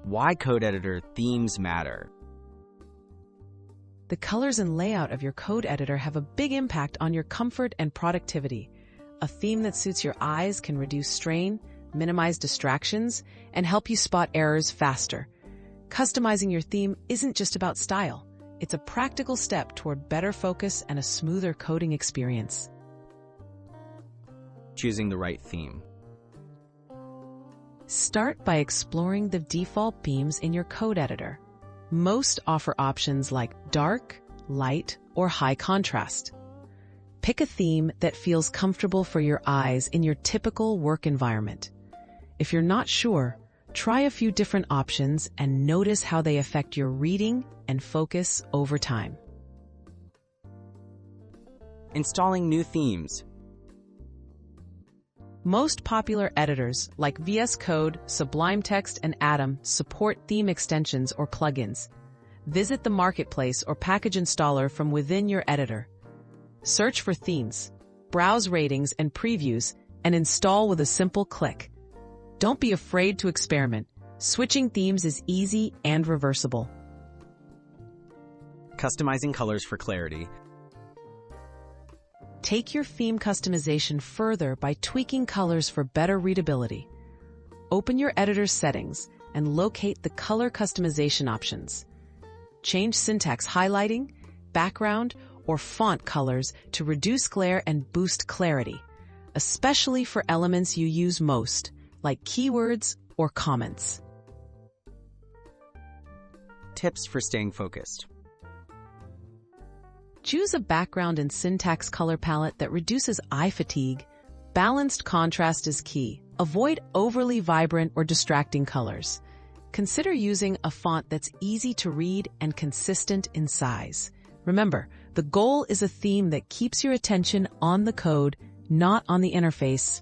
Why code editor themes matter. The colors and layout of your code editor have a big impact on your comfort and productivity. A theme that suits your eyes can reduce strain, minimize distractions, and help you spot errors faster. Customizing your theme isn't just about style. It's a practical step toward better focus and a smoother coding experience. Choosing the right theme. Start by exploring the default themes in your code editor. Most offer options like dark, light, or high contrast. Pick a theme that feels comfortable for your eyes in your typical work environment. If you're not sure, try a few different options and notice how they affect your reading and focus over time. Installing new themes. Most popular editors like VS Code, Sublime Text, and Atom support theme extensions or plugins. Visit the marketplace or package installer from within your editor. Search for themes, browse ratings and previews, and install with a simple click. Don't be afraid to experiment. Switching themes is easy and reversible. Customizing colors for clarity. Take your theme customization further by tweaking colors for better readability. Open your editor's settings and locate the color customization options. Change syntax highlighting, background, or font colors to reduce glare and boost clarity, especially for elements you use most, like keywords or comments. Tips for staying focused. Choose a background and syntax color palette that reduces eye fatigue. Balanced contrast is key. Avoid overly vibrant or distracting colors. Consider using a font that's easy to read and consistent in size. Remember, the goal is a theme that keeps your attention on the code, not on the interface.